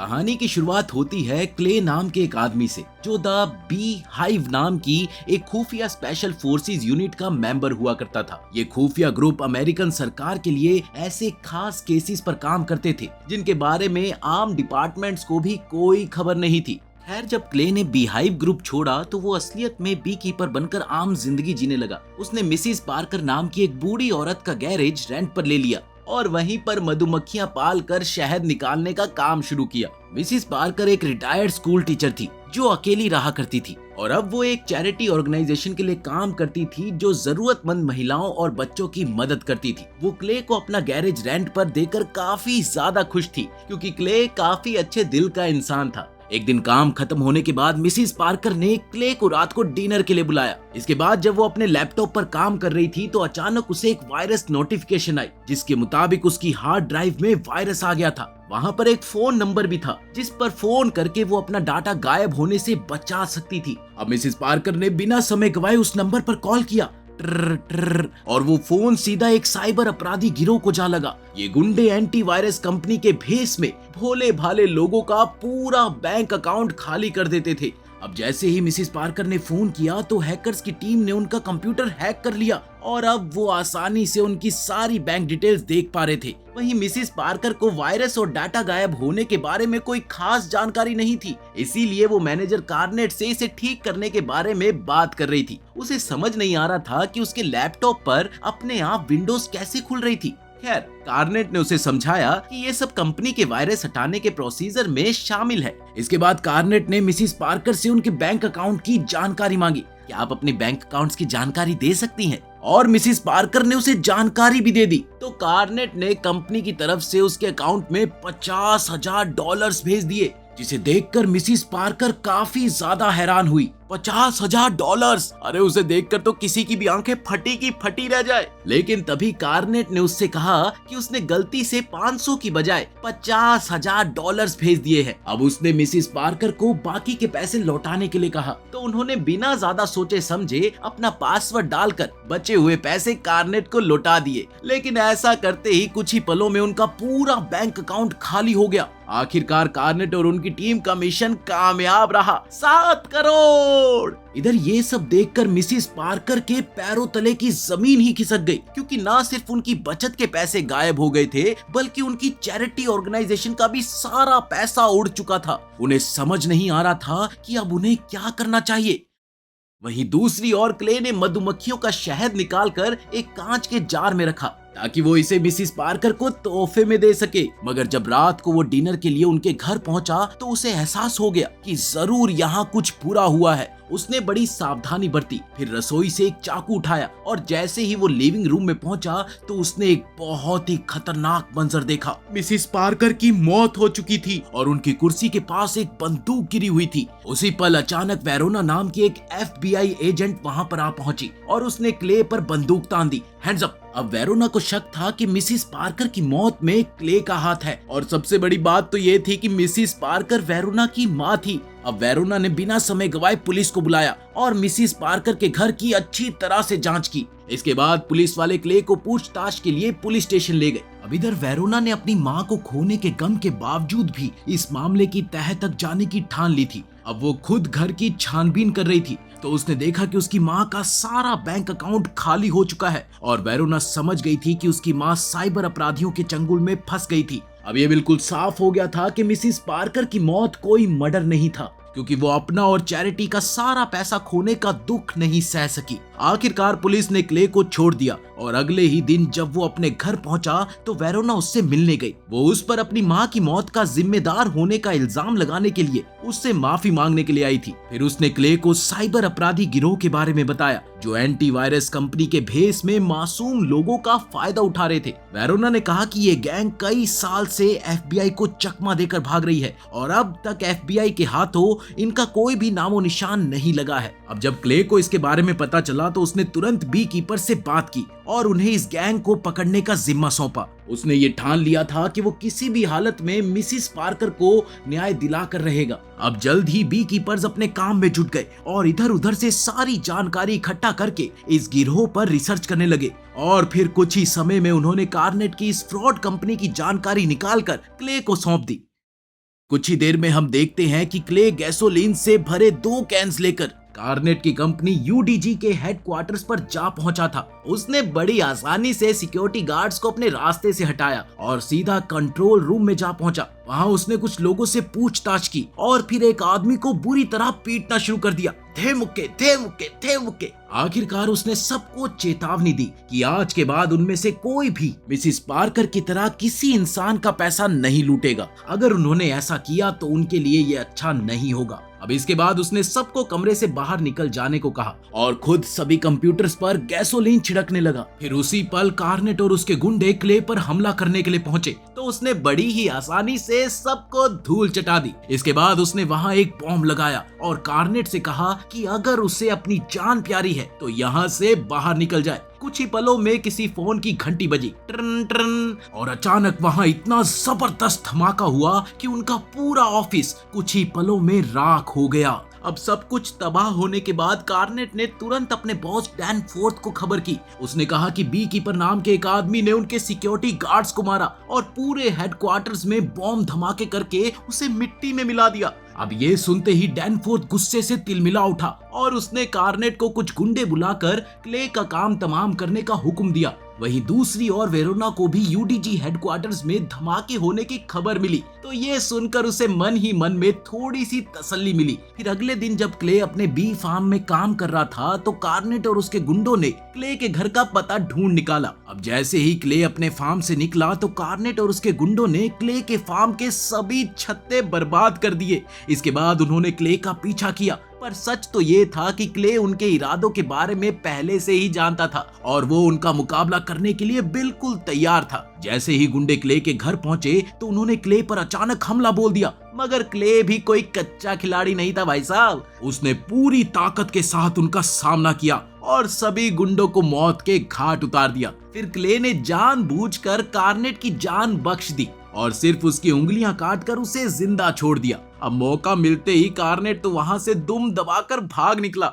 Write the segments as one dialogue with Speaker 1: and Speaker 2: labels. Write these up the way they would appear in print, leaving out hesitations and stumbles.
Speaker 1: कहानी की शुरुआत होती है क्ले नाम के एक आदमी से, जो द बी हाइव नाम की एक खुफिया स्पेशल फोर्सेस यूनिट का मेंबर हुआ करता था। ये खुफिया ग्रुप अमेरिकन सरकार के लिए ऐसे खास केसेस पर काम करते थे जिनके बारे में आम डिपार्टमेंट्स को भी कोई खबर नहीं थी। खैर, जब क्ले ने बी हाइव ग्रुप छोड़ा तो वो असलियत में बी कीपर बनकर आम जिंदगी जीने लगा। उसने मिसिस पार्कर नाम की एक बूढ़ी औरत का गैरेज रेंट पर ले लिया और वहीं पर मधुमक्खियां पाल कर शहद निकालने का काम शुरू किया। मिसिस पार्कर एक रिटायर्ड स्कूल टीचर थी जो अकेली रहा करती थी और अब वो एक चैरिटी ऑर्गेनाइजेशन के लिए काम करती थी जो जरूरतमंद महिलाओं और बच्चों की मदद करती थी। वो क्ले को अपना गैरेज रेंट पर देकर काफी ज्यादा खुश थी क्योंकि क्ले काफी अच्छे दिल का इंसान था। एक दिन काम खत्म होने के बाद मिसिस पार्कर ने क्ले को रात को डिनर के लिए बुलाया। इसके बाद जब वो अपने लैपटॉप पर काम कर रही थी तो अचानक उसे एक वायरस नोटिफिकेशन आई जिसके मुताबिक उसकी हार्ड ड्राइव में वायरस आ गया था। वहाँ पर एक फोन नंबर भी था जिस पर फोन करके वो अपना डाटा गायब होने से बचा सकती थी। अब मिसिस पार्कर ने बिना समय गवाए उस नंबर पर कॉल किया। ट्र ट्र, और वो फोन सीधा एक साइबर अपराधी गिरोह को जा लगा। ये गुंडे एंटीवायरस कंपनी के भेस में भोले भाले लोगों का पूरा बैंक अकाउंट खाली कर देते थे। अब जैसे ही मिसिस पार्कर ने फोन किया तो हैकर्स की टीम ने उनका कंप्यूटर हैक कर लिया और अब वो आसानी से उनकी सारी बैंक डिटेल्स देख पा रहे थे। वहीं मिसिस पार्कर को वायरस और डाटा गायब होने के बारे में कोई खास जानकारी नहीं थी, इसीलिए वो मैनेजर कार्नेट से इसे ठीक करने के बारे में बात कर रही थी। उसे समझ नहीं आ रहा था कि उसके लैपटॉप पर अपने आप विंडोज कैसे खुल रही थी। खैर, कार्नेट ने उसे समझाया कि ये सब कंपनी के वायरस हटाने के प्रोसीजर में शामिल है। इसके बाद कार्नेट ने मिसिस पार्कर से उनके बैंक अकाउंट की जानकारी मांगी। क्या आप अपने बैंक अकाउंट्स की जानकारी दे सकती हैं? और मिसिस पार्कर ने उसे जानकारी भी दे दी। तो कार्नेट ने कंपनी की तरफ से उसके अकाउंट में $50,000 भेज दिए, जिसे देखकर मिसिस पार्कर काफी ज्यादा हैरान हुई। $50,000! अरे उसे देखकर तो किसी की भी आंखें फटी की फटी रह जाए। लेकिन तभी कार्नेट ने उससे कहा कि उसने गलती से 500 की बजाय $50,000 भेज दिए हैं। अब उसने मिसिस पार्कर को बाकी के पैसे लौटाने के लिए कहा तो उन्होंने बिना ज्यादा सोचे समझे अपना पासवर्ड डालकर बचे हुए पैसे कार्नेट को लौटा दिए। लेकिन ऐसा करते ही कुछ ही पलों में उनका पूरा बैंक अकाउंट खाली हो गया। आखिरकार कार्नेट और उनकी टीम का मिशन कामयाब रहा। 7 करोड़! इधर ये सब देखकर मिसिस पार्कर के पैरों तले की जमीन ही खिसक गई, क्योंकि ना सिर्फ उनकी बचत के पैसे गायब हो गए थे बल्कि उनकी चैरिटी ऑर्गेनाइजेशन का भी सारा पैसा उड़ चुका था। उन्हें समझ नहीं आ रहा था कि अब उन्हें क्या करना चाहिए। वहीं दूसरी ओर क्ले ने मधुमक्खियों का शहद निकालकर एक कांच के जार में रखा ताकि वो इसे मिसिस पार्कर को तोहफे में दे सके। मगर जब रात को वो डिनर के लिए उनके घर पहुंचा तो उसे एहसास हो गया कि जरूर यहाँ कुछ बुरा हुआ है। उसने बड़ी सावधानी बरती, फिर रसोई से एक चाकू उठाया और जैसे ही वो लिविंग रूम में पहुंचा तो उसने एक बहुत ही खतरनाक मंजर देखा। मिसिस पार्कर की मौत हो चुकी थी और उनकी कुर्सी के पास एक बंदूक गिरी हुई थी। उसी पल अचानक वेरोना नाम की एक FBI एजेंट वहां पर आ पहुंची और उसने क्ले पर बंदूक तान दी। Hands up! अब वेरोना को शक था कि मिसिस पार्कर की मौत में क्ले का हाथ है और सबसे बड़ी बात तो ये थी कि मिसिस पार्कर वेरोना की माँ थी। अब वेरोना ने बिना समय गवाए पुलिस को बुलाया और मिसिस पार्कर के घर की अच्छी तरह से जांच की। इसके बाद पुलिस वाले क्ले को पूछताछ के लिए पुलिस स्टेशन ले गए। अब इधर वेरोना ने अपनी माँ को खोने के गम के बावजूद भी इस मामले की तह तक जाने की ठान ली थी। अब वो खुद घर की छानबीन कर रही थी तो उसने देखा कि उसकी माँ का सारा बैंक अकाउंट खाली हो चुका है और वेरोना समझ गई थी कि उसकी माँ साइबर अपराधियों के चंगुल में फंस गई थी। अब ये बिल्कुल साफ हो गया था कि मिसिस पार्कर की मौत कोई मर्डर नहीं था, क्योंकि वो अपना और चैरिटी का सारा पैसा खोने का दुख नहीं सह सकी। आखिरकार पुलिस ने क्ले को छोड़ दिया और अगले ही दिन जब वो अपने घर पहुंचा तो वेरोना उससे मिलने गई। वो उस पर अपनी माँ की मौत का जिम्मेदार होने का इल्जाम लगाने के लिए उससे माफी मांगने के लिए आई थी। फिर उसने क्ले को साइबर अपराधी गिरोह के बारे में बताया जो एंटीवायरस कंपनी के भेस में मासूम लोगों का फायदा उठा रहे थे। वेरोना ने कहा कि ये गैंग कई साल से FBI को चकमा देकर भाग रही है और अब तक FBI के हाथों इनका कोई भी नामो निशान नहीं लगा है। अब जब क्ले को इसके बारे में पता चला तो उसने तुरंत बी कीपर से बात की और उन्हें इस गैंग को पकड़ने का जिम्मा सौंपा। उसने ये ठान लिया था कि वो किसी भी हालत में मिसिस पार्कर को न्याय दिलाकर रहेगा। अब जल्द ही बी कीपर्स अपने काम में जुट गए और इधर उधर से सारी जानकारी इकट्ठा करके इस गिरोह पर रिसर्च करने लगे और फिर कुछ ही समय में उन्होंने कार्नेट की इस फ्रॉड कंपनी की जानकारी निकालकर क्ले को सौंप दी। कुछ ही देर में हम देखते हैं कि क्ले गैसोलीन से भरे 2 कैन्स लेकर कार्नेट की कंपनी यूडीजी के हेडक्वार्टर्स पर जा पहुंचा था। उसने बड़ी आसानी से सिक्योरिटी गार्ड्स को अपने रास्ते से हटाया और सीधा कंट्रोल रूम में जा पहुंचा। वहां उसने कुछ लोगों से पूछताछ की और फिर एक आदमी को बुरी तरह पीटना शुरू कर दिया। थे मुक्के थे मुक्के थे मुक्के। आखिरकार उसने सबको चेतावनी दी कि आज के बाद उनमें से कोई भी मिसिस पार्कर की तरह किसी इंसान का पैसा नहीं लूटेगा। अगर उन्होंने ऐसा किया तो उनके लिए ये अच्छा नहीं होगा। अब इसके बाद उसने सबको कमरे से बाहर निकल जाने को कहा और खुद सभी कंप्यूटर्स पर गैसोलीन छिड़कने लगा। फिर उसी पल कार्नेट और उसके गुंडे क्ले पर हमला करने के लिए पहुंचे तो उसने बड़ी ही आसानी से सबको धूल चटा दी। इसके बाद उसने वहां एक बॉम्ब लगाया और कार्नेट से कहा कि अगर उसे अपनी जान प्यारी है तो यहाँ से बाहर निकल जाए। कुछ ही पलों में किसी फोन की घंटी बजी, ट्रन ट्रन, और अचानक वहां इतना जबरदस्त धमाका हुआ कि उनका पूरा ऑफिस कुछ ही पलों में राख हो गया। अब सब कुछ तबाह होने के बाद कार्नेट ने तुरंत अपने बॉस डैन फोर्थ को खबर की। उसने कहा कि बी कीपर नाम के एक आदमी ने उनके सिक्योरिटी गार्ड्स को मारा और पूरे हेडक्वार्टर्स में बॉम्ब धमाके करके उसे मिट्टी में मिला दिया। अब ये सुनते ही डैनफोर्थ गुस्से से तिलमिला उठा और उसने कार्नेट को कुछ गुंडे बुलाकर क्ले का काम तमाम करने का हुक्म दिया। वहीं दूसरी ओर वेरोना को भी यूडीजी हेडक्वार्टर्स में धमाके होने की खबर मिली तो ये सुनकर उसे मन ही मन में थोड़ी सी तसल्ली मिली। फिर अगले दिन जब क्ले अपने बी फार्म में काम कर रहा था तो कार्नेट और उसके गुंडों ने क्ले के घर का पता ढूंढ निकाला। अब जैसे ही क्ले अपने फार्म से निकला तो कार्नेट और उसके गुंडों ने क्ले के फार्म के सभी छत्ते बर्बाद कर दिए। इसके बाद उन्होंने क्ले का पीछा किया पर सच तो ये था कि क्ले उनके इरादों के बारे में पहले से ही जानता था और वो उनका मुकाबला करने के लिए बिल्कुल तैयार था। जैसे ही गुंडे क्ले के घर पहुंचे तो उन्होंने क्ले पर अचानक हमला बोल दिया, मगर क्ले भी कोई कच्चा खिलाड़ी नहीं था भाई साहब। उसने पूरी ताकत के साथ उनका सामना किया और सभी गुंडों को मौत के घाट उतार दिया। फिर क्ले ने जानबूझकर कार्नेट की जान बख्श दी और सिर्फ उसकी उंगलियां काटकर उसे जिंदा छोड़ दिया। अब मौका मिलते ही कार्नेट तो वहां से दुम दबाकर भाग निकला।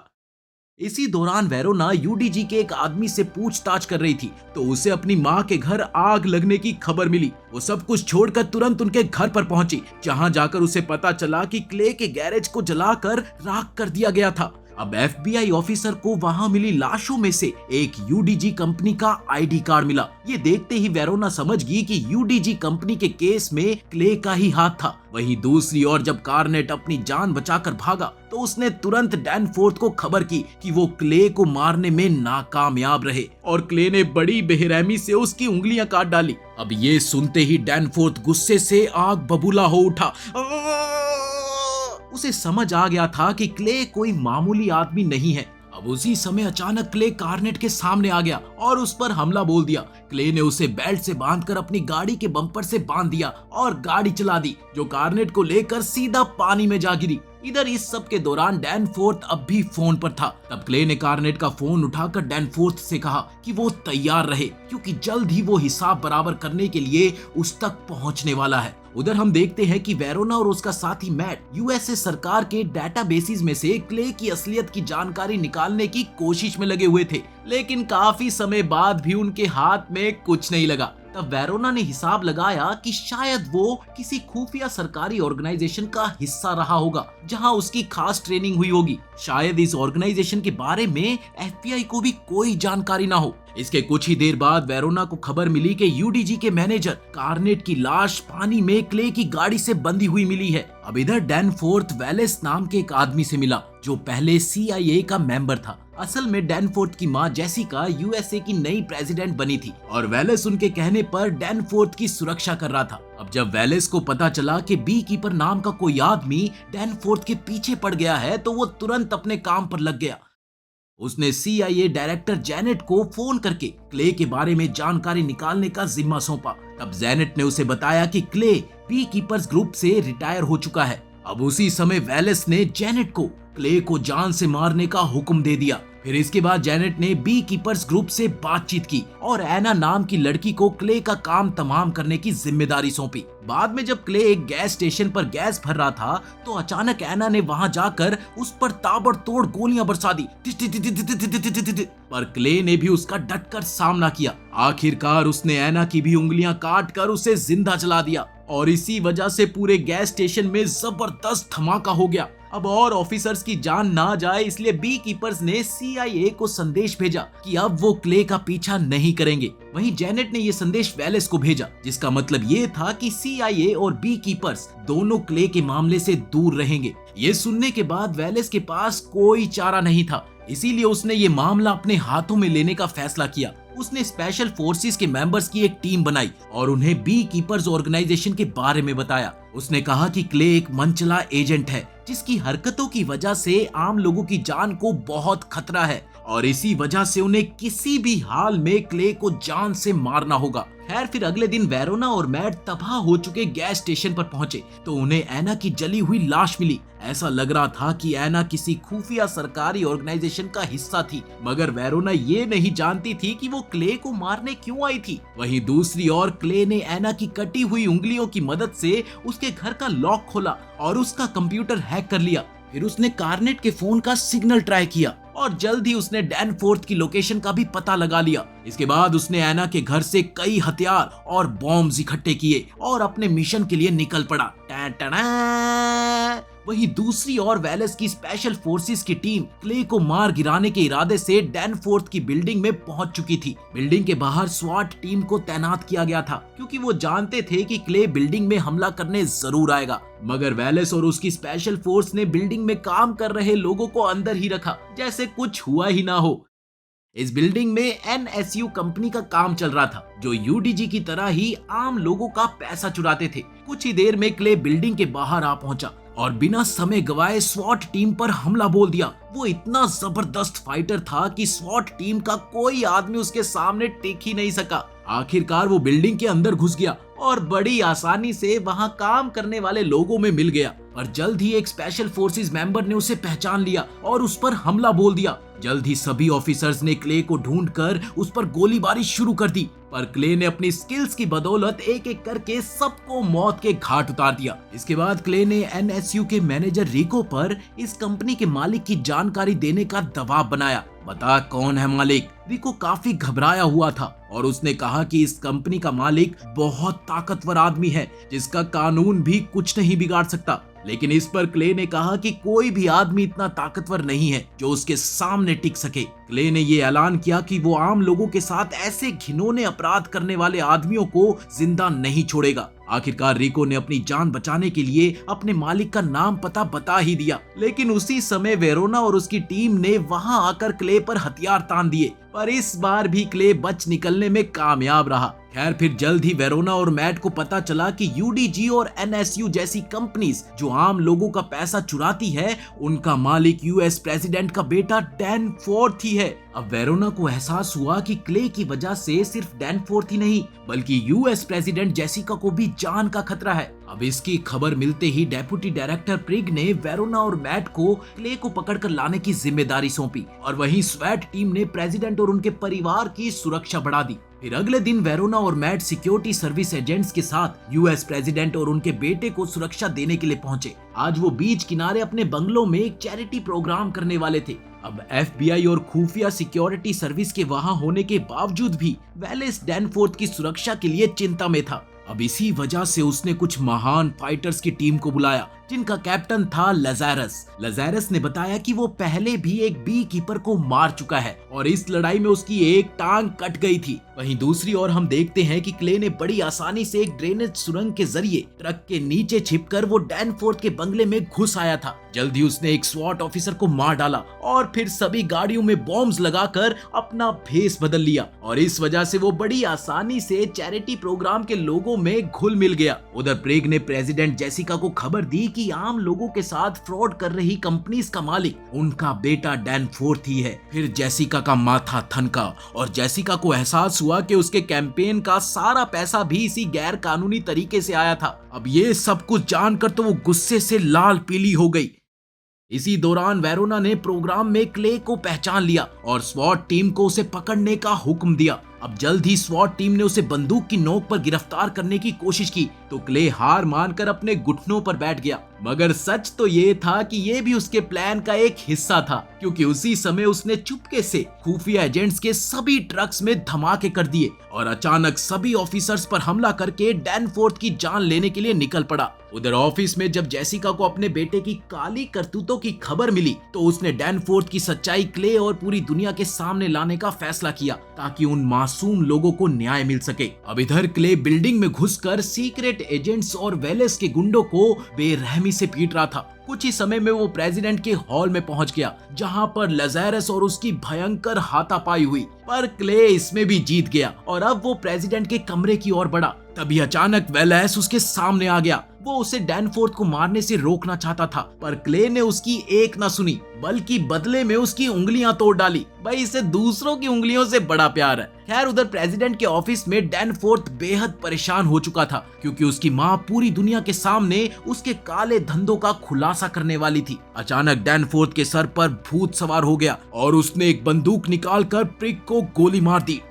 Speaker 1: इसी दौरान वेरोना यूडीजी के एक आदमी से पूछताछ कर रही थी तो उसे अपनी माँ के घर आग लगने की खबर मिली। वो सब कुछ छोड़कर तुरंत उनके घर पर पहुंची, जहां जाकर उसे पता चला कि क्ले के गैरेज को जलाकर राख कर दिया गया था। अब एफबीआई ऑफिसर को वहां मिली लाशों में से एक यूडीजी कंपनी का आईडी कार्ड मिला। ये देखते ही वेरोना समझ गई कि यूडीजी कंपनी के केस में क्ले का ही हाथ था। वहीं दूसरी ओर जब कार्नेट अपनी जान बचाकर भागा तो उसने तुरंत डैनफोर्थ को खबर की कि वो क्ले को मारने में नाकामयाब रहे और क्ले ने बड़ी बेरहमी से उसकी उंगलियां काट डाली। अब ये सुनते ही डैनफोर्थ गुस्से से आग बबूला हो उठा। उसे समझ आ गया था कि क्ले कोई मामूली आदमी नहीं है। अब उसी समय अचानक क्ले कार्नेट के सामने आ गया और उस पर हमला बोल दिया। क्ले ने उसे बेल्ट से बांधकर अपनी गाड़ी के बम्पर से बांध दिया और गाड़ी चला दी, जो कार्नेट को लेकर सीधा पानी में जा गिरी। इधर इस सब के दौरान डैनफोर्थ अब भी फोन पर था। तब क्ले ने कार्नेट का फोन उठाकर डैनफोर्थ से कहा कि वो तैयार रहे क्योंकि जल्द ही वो हिसाब बराबर करने के लिए उस तक पहुंचने वाला है। उधर हम देखते हैं कि वेरोना और उसका साथी मैट यूएसए सरकार के डेटाबेसेस में से क्ले की असलियत की जानकारी निकालने की कोशिश में लगे हुए थे, लेकिन काफी समय बाद भी उनके हाथ में कुछ नहीं लगा। तब वेरोना ने हिसाब लगाया कि शायद वो किसी खुफिया सरकारी ऑर्गेनाइजेशन का हिस्सा रहा होगा जहां उसकी खास ट्रेनिंग हुई होगी। शायद इस ऑर्गेनाइजेशन के बारे में एफबीआई को भी कोई जानकारी ना हो। इसके कुछ ही देर बाद वेरोना को खबर मिली कि यूडीजी के मैनेजर कार्नेट की लाश पानी में क्ले की गाड़ी से बंधी हुई मिली है। अब इधर डैनफोर्थ वेलेस नाम के एक आदमी से मिला जो पहले CIA का मेंबर था। असल में डैनफोर्थ की मां जेसिका यूएसए की नई प्रेसिडेंट बनी थी और वेलेस उनके कहने पर डैनफोर्थ की सुरक्षा कर रहा था। अब जब वेलेस को पता चला कि बी कीपर नाम का कोई आदमी डैनफोर्थ के पीछे पड़ गया है तो वो तुरंत अपने काम पर लग गया। उसने CIA डायरेक्टर जेनेट को फोन करके क्ले के बारे में जानकारी निकालने का जिम्मा सौंपा। तब जेनेट ने उसे बताया कि क्ले बी कीपर्स ग्रुप से रिटायर हो चुका है। अब उसी समय वेलेस ने जेनेट को क्ले को जान से मारने का हुक्म दे दिया। फिर इसके बाद जेनेट ने बी कीपर्स ग्रुप से बातचीत की और एना नाम की लड़की को क्ले का काम तमाम करने की जिम्मेदारी सौंपी। बाद में जब क्ले एक गैस स्टेशन पर गैस भर रहा था तो अचानक एना ने वहां जाकर उस पर ताबड़तोड़ गोलियां बरसा दी, पर क्ले ने भी उसका डटकर सामना किया। आखिरकार उसने एना की भी उंगलियां काट कर उसे जिंदा जला दिया। और इसी वजह से पूरे गैस स्टेशन में जबरदस्त धमाका हो गया। अब और ऑफिसर्स की जान ना जाए इसलिए बी कीपर्स ने CIA को संदेश भेजा कि अब वो क्ले का पीछा नहीं करेंगे। वहीं जेनेट ने ये संदेश वेलेस को भेजा, जिसका मतलब ये था कि CIA और बी कीपर्स दोनों क्ले के मामले से दूर रहेंगे। ये सुनने के बाद वेलेस के पास कोई चारा नहीं था, इसीलिए उसने ये मामला अपने हाथों में लेने का फैसला किया। उसने स्पेशल फोर्सेस के मेंबर्स की एक टीम बनाई और उन्हें बी कीपर्स ऑर्गेनाइजेशन के बारे में बताया। उसने कहा कि क्ले एक मनचला एजेंट है जिसकी हरकतों की वजह से आम लोगों की जान को बहुत खतरा है और इसी वजह से उन्हें किसी भी हाल में क्ले को जान से मारना होगा। खैर फिर अगले दिन वेरोना और मैट तबाह हो चुके गैस स्टेशन पर पहुंचे तो उन्हें एना की जली हुई लाश मिली। ऐसा लग रहा था कि एना किसी खुफिया सरकारी ऑर्गेनाइजेशन का हिस्सा थी, मगर वेरोना ये नहीं जानती थी कि वो क्ले को मारने क्यों आई थी। वहीं दूसरी ओर क्ले ने एना की कटी हुई उंगलियों की मदद से उसके घर का लॉक खोला और उसका कंप्यूटर हैक कर लिया। फिर उसने कार्नेट के फोन का सिग्नल ट्राई किया और जल्द ही उसने डैनफोर्थ की लोकेशन का भी पता लगा लिया। इसके बाद उसने एना के घर से कई हथियार और बॉम्ब्स इकट्ठे किए और अपने मिशन के लिए निकल पड़ा। वहीं दूसरी ओर वेलेस की स्पेशल फोर्सेस की टीम क्ले को मार गिराने के इरादे से डैनफोर्थ की बिल्डिंग में पहुंच चुकी थी। बिल्डिंग के बाहर स्वाट टीम को तैनात किया गया था क्योंकि वो जानते थे कि क्ले बिल्डिंग में हमला करने जरूर आएगा। मगर वेलेस और उसकी स्पेशल फोर्स ने बिल्डिंग में काम कर रहे लोगों को अंदर ही रखा जैसे कुछ हुआ ही ना हो। इस बिल्डिंग में NSU कंपनी का काम चल रहा था जो UDG की तरह ही आम लोगों का पैसा चुराते थे। कुछ ही देर में क्ले बिल्डिंग के बाहर आ पहुंचा और बिना समय गवाए स्वॉट टीम पर हमला बोल दिया। वो इतना जबरदस्त फाइटर था कि स्वॉट टीम का कोई आदमी उसके सामने टिक ही नहीं सका। आखिरकार वो बिल्डिंग के अंदर घुस गया और बड़ी आसानी से वहां काम करने वाले लोगों में मिल गया। पर जल्द ही एक स्पेशल फोर्सेस मेंबर ने उसे पहचान लिया और उस पर हमला बोल दिया। जल्द ही सभी ऑफिसर्स ने क्ले को ढूंढकर उस पर गोलीबारी शुरू कर दी, पर क्ले ने अपनी स्किल्स की बदौलत एक एक करके सबको मौत के घाट उतार दिया। इसके बाद क्ले ने NSU के मैनेजर रिको पर इस कंपनी के मालिक की जानकारी देने का दबाव बनाया। बता कौन है मालिक? रिको काफी घबराया हुआ था और उसने कहा कि इस कंपनी का मालिक बहुत ताकतवर आदमी है जिसका कानून भी कुछ नहीं बिगाड़ सकता। लेकिन इस पर क्ले ने कहा कि कोई भी आदमी इतना ताकतवर नहीं है जो उसके सामने टिक सके। क्ले ने ये ऐलान किया कि वो आम लोगों के साथ ऐसे घिनौने अपराध करने वाले आदमियों को जिंदा नहीं छोड़ेगा। आखिरकार रिको ने अपनी जान बचाने के लिए अपने मालिक का नाम पता बता ही दिया, लेकिन उसी समय वेरोना और उसकी टीम ने वहां आकर क्ले पर हथियार तान दिए, पर इस बार भी क्ले बच निकलने में कामयाब रहा। खैर फिर जल्द ही वेरोना और मैट को पता चला कि UDG और NSU जैसी कंपनीज जो आम लोगों का पैसा चुराती है उनका मालिक US प्रेसिडेंट का बेटा डैनफोर्थ ही है। अब वेरोना को एहसास हुआ कि क्ले की वजह से सिर्फ डैनफोर्थ ही नहीं बल्कि US प्रेसिडेंट जेसिका को भी जान का खतरा है। अब इसकी खबर मिलते ही डेप्यूटी डायरेक्टर प्रिग ने वेरोना और मैट को क्ले को पकड़कर लाने की जिम्मेदारी सौंपी और वहीं स्वैट टीम ने प्रेसिडेंट और उनके परिवार की सुरक्षा बढ़ा दी। फिर अगले दिन वेरोना और मैट सिक्योरिटी सर्विस एजेंट्स के साथ US प्रेसिडेंट और उनके बेटे को सुरक्षा देने के लिए पहुंचे। आज वो बीच किनारे अपने बंगलों में एक चैरिटी प्रोग्राम करने वाले थे। अब FBI और खुफिया सिक्योरिटी सर्विस के वहां होने के बावजूद भी वेलेस डैनफोर्थ की सुरक्षा के लिए चिंता में था। अब इसी वजह से उसने कुछ महान फाइटर्स की टीम को बुलाया जिनका कैप्टन था लज़ारस। लज़ारस ने बताया कि वो पहले भी एक बी कीपर को मार चुका है और इस लड़ाई में उसकी एक टांग कट गई थी। वहीं दूसरी ओर हम देखते हैं कि क्ले ने बड़ी आसानी से एक ड्रेनेज सुरंग के जरिए ट्रक के नीचे छिपकर वो डैनफोर्थ के बंगले में घुस आया था। जल्दी उसने एक स्वॉट ऑफिसर को मार डाला और फिर सभी गाड़ियों में बॉम्ब्स लगाकर अपना भेस बदल लिया और इस वजह से वो बड़ी आसानी से चैरिटी प्रोग्राम के लोगों में घुल मिल गया। उधर प्रेग ने प्रेसिडेंट जेसिका को खबर दी कि आम लोगों के साथ फ्रॉड कर रही कंपनीज का मालिक उनका बेटा डैनफोर्थ ही है। फिर जेसिका का माथा थनका और जेसिका को एहसास हुआ कि उसके कैंपेन का सारा पैसा भी इसी गैर कानूनी तरीके से आया था। अब ये सब कुछ जानकर तो वो गुस्से से लाल पीली हो गई। इसी दौरान वेरोना ने प्रोग्राम में क्ले को पहचान लिया और स्वॉट टीम को उसे पकड़ने का हुक्म दिया। अब जल्द ही स्वॉट टीम ने उसे बंदूक की नोक पर गिरफ्तार करने की कोशिश की तो क्ले हार मानकर अपने घुटनों पर बैठ गया। मगर सच तो ये था कि ये भी उसके प्लान का एक हिस्सा था, क्योंकि उसी समय उसने चुपके से खुफिया एजेंट्स के सभी ट्रक्स में धमाके कर दिए और अचानक सभी ऑफिसर्स पर हमला करके डैनफोर्थ की जान लेने के लिए निकल पड़ा। उधर ऑफिस में जब जेसिका को अपने बेटे की काली करतूतों की खबर मिली तो उसने डैनफोर्थ की सच्चाई क्ले और पूरी दुनिया के सामने लाने का फैसला किया ताकि उन मासूम लोगों को न्याय मिल सके। अब इधर क्ले बिल्डिंग में घुसकर सीक्रेट एजेंट्स और वेलेस के गुंडों को बेरहमी से पीट रहा था। कुछ ही समय में वो प्रेसिडेंट के हॉल में पहुंच गया जहां पर लज़ारस और उसकी भयंकर हाथापाई हुई, पर क्ले इसमें भी जीत गया और अब वो प्रेसिडेंट के कमरे की ओर बढ़ा। तभी अचानक वेलेस उसके सामने आ गया। वो उसे डैनफोर्थ को मारने से रोकना चाहता था, पर क्ले ने उसकी एक न सुनी बल्कि बदले में उसकी उंगलियां तोड़ डाली। भाई इसे दूसरों की उंगलियों से बड़ा प्यार है। खैर उधर प्रेसिडेंट के ऑफिस में डैनफोर्थ बेहद परेशान हो चुका था क्योंकि उसकी माँ पूरी दुनिया के सामने उसके काले धंधों का खुलासा करने वाली थी। अचानक डैनफोर्थ के सर पर भूत सवार हो गया और उसने एक बंदूक निकालकर प्रिक को गोली मार दी।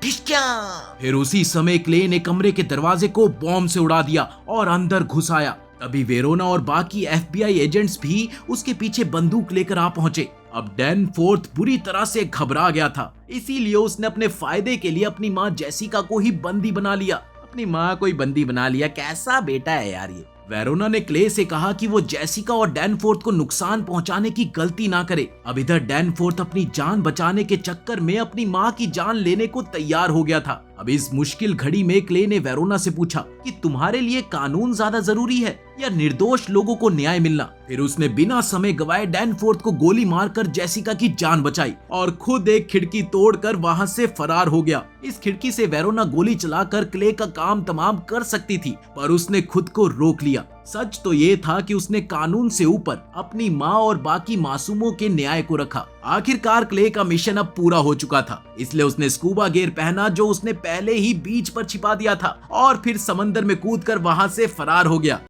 Speaker 1: फिर उसी समय क्ले ने कमरे के दरवाजे को बॉम्ब से उड़ा दिया और अंदर घुस आया। तभी वेरोना और बाकी FBI एजेंट्स भी उसके पीछे बंदूक लेकर आ पहुंचे। अब डैनफोर्थ बुरी तरह से घबरा गया था, इसीलिए उसने अपने फायदे के लिए अपनी माँ जेसिका को ही बंदी बना लिया। अपनी माँ को ही बंदी बना लिया, कैसा बेटा है यार ये। वेरोना ने क्ले से कहा कि वो जेसिका और डैनफोर्थ को नुकसान पहुंचाने की गलती ना करे। अब इधर डैनफोर्थ अपनी जान बचाने के चक्कर में अपनी माँ की जान लेने को तैयार हो गया था। अब इस मुश्किल घड़ी में क्ले ने वेरोना से पूछा कि तुम्हारे लिए कानून ज्यादा जरूरी है या निर्दोष लोगों को न्याय मिलना। फिर उसने बिना समय गवाए डैनफोर्थ को गोली मारकर जेसिका की जान बचाई और खुद एक खिड़की तोड़कर वहां से फरार हो गया। इस खिड़की से वेरोना गोली चलाकर क्ले का काम तमाम कर सकती थी, पर उसने खुद को रोक लिया। सच तो ये था कि उसने कानून से ऊपर अपनी माँ और बाकी मासूमों के न्याय को रखा। आखिरकार क्ले का मिशन अब पूरा हो चुका था, इसलिए उसने स्कूबा गियर पहना जो उसने पहले ही बीच पर छिपा दिया था और फिर समंदर में कूदकर वहां से फरार हो गया।